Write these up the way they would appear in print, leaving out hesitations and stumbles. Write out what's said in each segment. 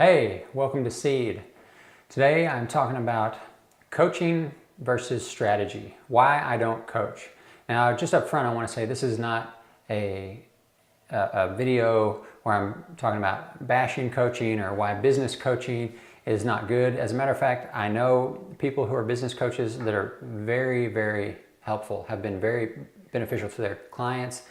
Hey, welcome to Seed. Today I'm talking about coaching versus strategy, why I don't coach. Now, just up front, I want to say this is not a video where I'm talking about bashing coaching or why business coaching is not good. As a matter of fact, I know people who are business coaches that are very, very helpful, have been very beneficial to their clients.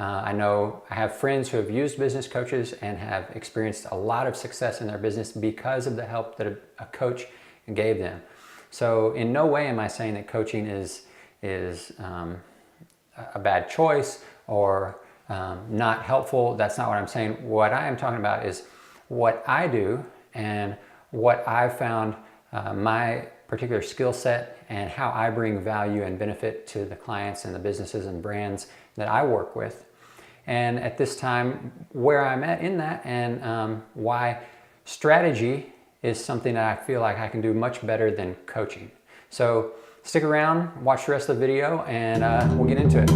I know I have friends who have used business coaches and have experienced a lot of success in their business because of the help that a coach gave them. So in no way am I saying that coaching is a bad choice or not helpful. That's not what I'm saying. What I am talking about is what I do and what I've found my particular skill set and how I bring value and benefit to the clients and the businesses and brands that I work with. And at this time, where I'm at in that and why strategy is something that I feel like I can do much better than coaching. So stick around, watch the rest of the video, and we'll get into it.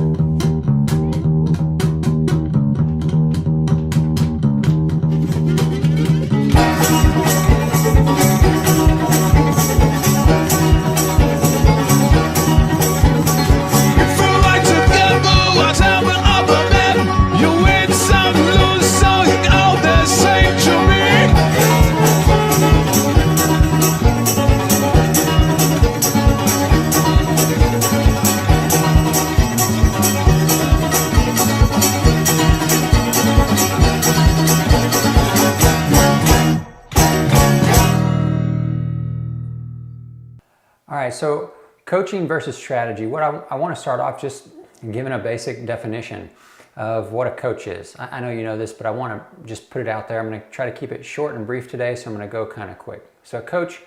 All right, so coaching versus strategy. What I want to start off just giving a basic definition of what a coach is. I know you know this, but I want to just put it out there. I'm going to try to keep it short and brief today, so I'm going to go kind of quick. So a coach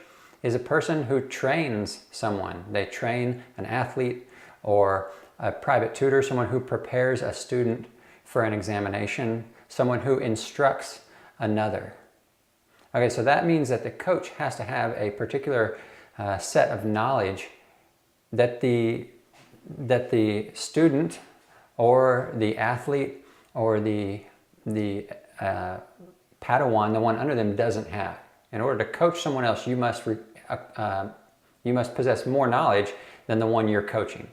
is a person who trains someone. They train an athlete or a private tutor, someone who prepares a student for an examination, someone who instructs another. Okay, so that means that the coach has to have a particular set of knowledge that the student or the athlete or the Padawan, the one under them, doesn't have. In order to coach someone else, you must possess more knowledge than the one you're coaching.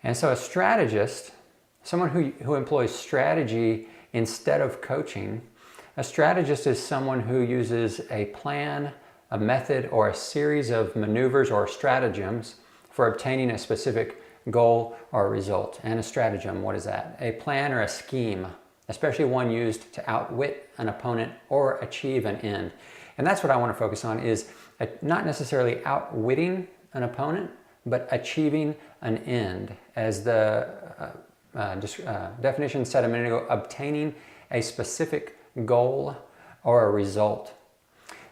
And so a strategist, someone who employs strategy instead of coaching, a strategist is someone who uses a plan, a method, or a series of maneuvers or stratagems for obtaining a specific goal or result. And a stratagem, what is that? A plan or a scheme, especially one used to outwit an opponent or achieve an end. And that's what I want to focus on, is not necessarily outwitting an opponent, but achieving an end. As the definition said a minute ago, obtaining a specific goal or a result.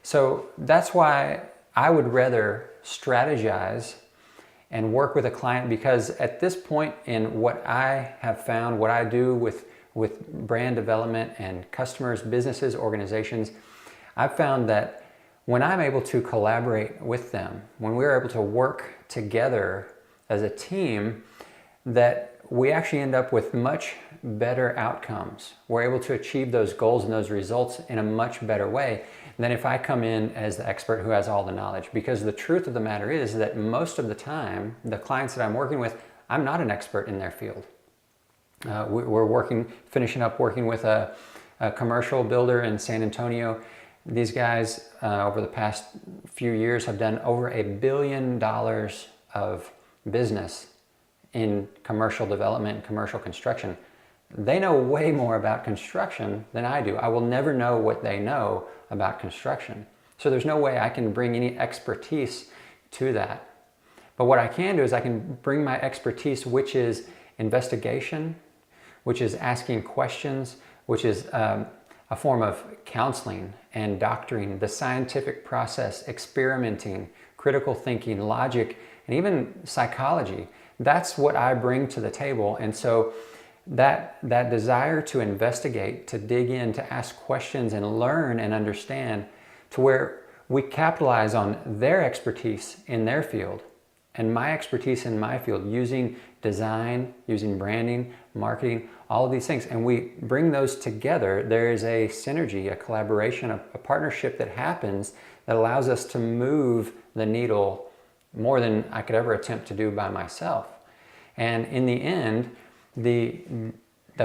So that's why I would rather strategize and work with a client, because at this point in what I have found, what I do with brand development and customers, businesses, organizations, I've found that when I'm able to collaborate with them, when we're able to work together as a team, that we actually end up with much better outcomes. We're able to achieve those goals and those results in a much better way than if I come in as the expert who has all the knowledge. Because the truth of the matter is that most of the time, the clients that I'm working with, I'm not an expert in their field. We're finishing up working with a commercial builder in San Antonio. These guys, over the past few years, have done over $1 billion of business in commercial development and commercial construction. They know way more about construction than I do. I will never know what they know about construction. So there's no way I can bring any expertise to that. But what I can do is I can bring my expertise, which is investigation, which is asking questions, which is a form of counseling and doctoring, the scientific process, experimenting, critical thinking, logic, and even psychology. That's what I bring to the table. And so that desire to investigate, to dig in, to ask questions and learn and understand, to where we capitalize on their expertise in their field and my expertise in my field, using design, using branding, marketing, all of these things, and we bring those together, there is a synergy, a collaboration, a partnership that happens that allows us to move the needle more than I could ever attempt to do by myself. And in the end, the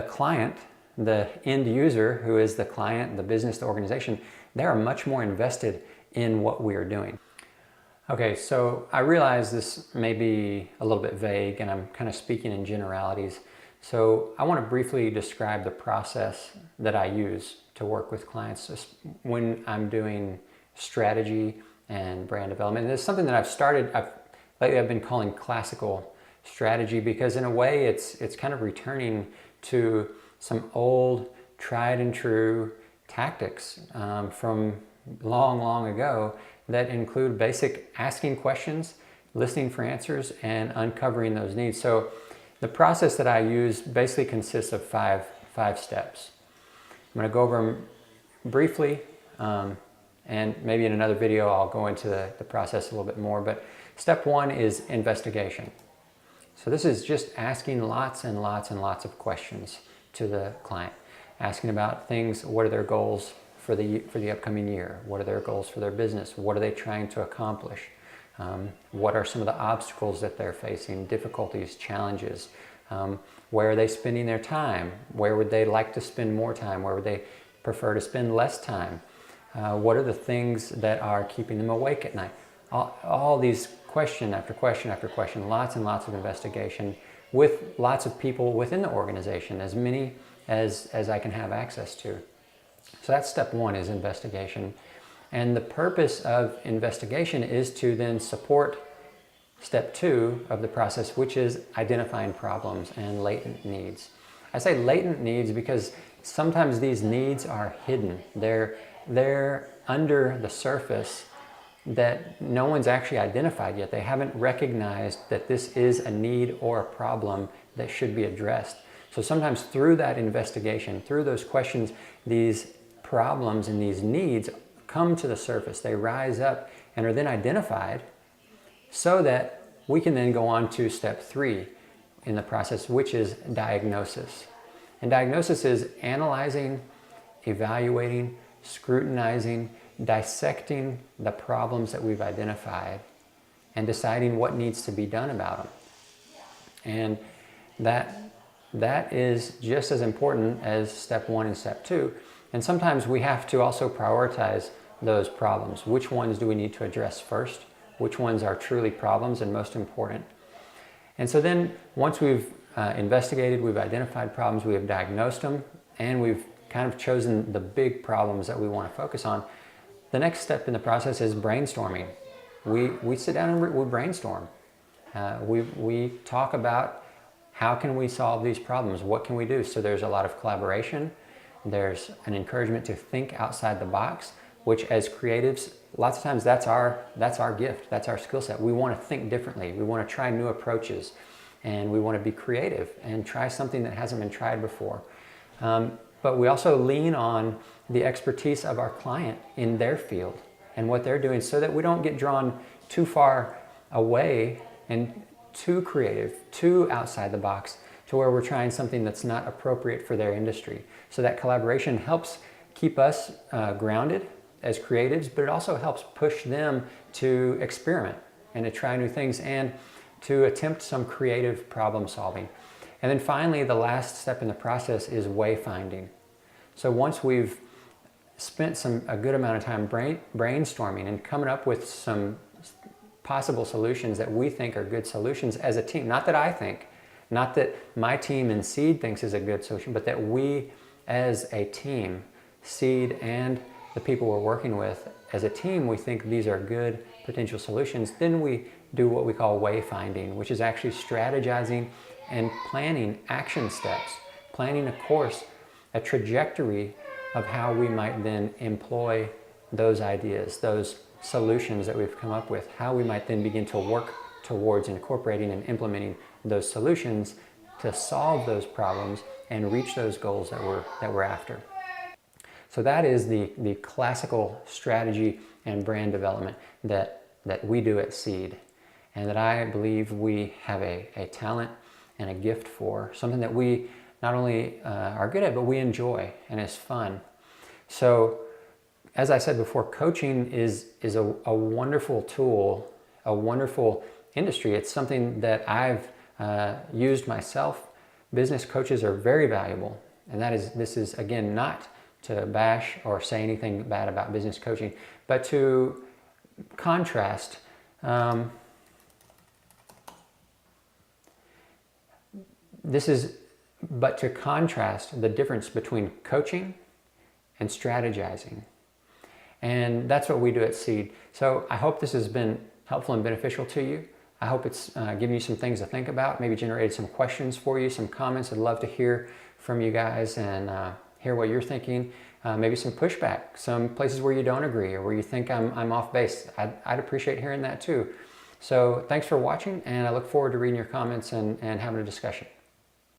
client, the end user, who is the client, the business, the organization, they are much more invested in what we are doing. Okay, so I realize this may be a little bit vague and I'm kind of speaking in generalities. So I want to briefly describe the process that I use to work with clients when I'm doing strategy and brand development. And it's something that lately I've been calling classical strategy, because in a way it's kind of returning to some old, tried and true tactics from long ago that include basic asking questions, listening for answers, and uncovering those needs. So the process that I use basically consists of five steps. I'm going to go over them briefly, and maybe in another video I'll go into the process a little bit more. But step one is investigation. So this is just asking lots and lots of questions to the client, asking about things. What are their goals for the upcoming year? What are their goals for their business? What are they trying to accomplish? What are some of the obstacles that they're facing, difficulties, challenges? Where are they spending their time? Where would they like to spend more time? Where would they prefer to spend less time? What are the things that are keeping them awake at night? All these question after question after question, lots and lots of investigation with lots of people within the organization, as many as I can have access to. So that's step one, is investigation. And the purpose of investigation is to then support step two of the process, which is identifying problems and latent needs. I say latent needs because sometimes these needs are hidden. They're under the surface that no one's actually identified yet. They haven't recognized that this is a need or a problem that should be addressed. So sometimes through that investigation, through those questions, these problems and these needs come to the surface. They rise up and are then identified so that we can then go on to step three in the process, which is diagnosis. And diagnosis is analyzing, evaluating, scrutinizing, dissecting the problems that we've identified and deciding what needs to be done about them. And that is just as important as step one and step two. And sometimes we have to also prioritize those problems. Which ones do we need to address first? Which ones are truly problems and most important? And so then once we've investigated, we've identified problems, we have diagnosed them, and we've kind of chosen the big problems that we want to focus on, the next step in the process is brainstorming. We sit down and we brainstorm. We talk about how can we solve these problems? What can we do? So there's a lot of collaboration. There's an encouragement to think outside the box, which as creatives, lots of times that's our gift, that's our skill set. We want to think differently. We want to try new approaches, and we want to be creative and try something that hasn't been tried before. But we also lean on the expertise of our client in their field and what they're doing, so that we don't get drawn too far away and too creative, too outside the box, to where we're trying something that's not appropriate for their industry. So that collaboration helps keep us grounded as creatives, but it also helps push them to experiment and to try new things and to attempt some creative problem solving. And then finally, the last step in the process is wayfinding. So once we've spent a good amount of time brainstorming and coming up with some possible solutions that we think are good solutions as a team, not that I think, not that my team in Seed thinks is a good solution, but that we as a team, Seed and the people we're working with, as a team, we think these are good potential solutions. Then we do what we call wayfinding, which is actually strategizing and planning action steps, planning a course, a trajectory of how we might then employ those ideas, those solutions that we've come up with, how we might then begin to work towards incorporating and implementing those solutions to solve those problems and reach those goals that we're after. So that is the classical strategy and brand development that we do at Seed. and that I believe we have a talent and a gift for, something that we not only are good at, but we enjoy and is fun. So, as I said before, coaching is a wonderful tool, a wonderful industry. It's something that I've used myself. Business coaches are very valuable, and this is again not to bash or say anything bad about business coaching, but to contrast. But to contrast the difference between coaching and strategizing. And that's what we do at Seed. So I hope this has been helpful and beneficial to you. I hope it's given you some things to think about, maybe generated some questions for you, some comments. I'd love to hear from you guys and hear what you're thinking. Maybe some pushback, some places where you don't agree or where you think I'm off base. I'd appreciate hearing that too. So thanks for watching, and I look forward to reading your comments and having a discussion.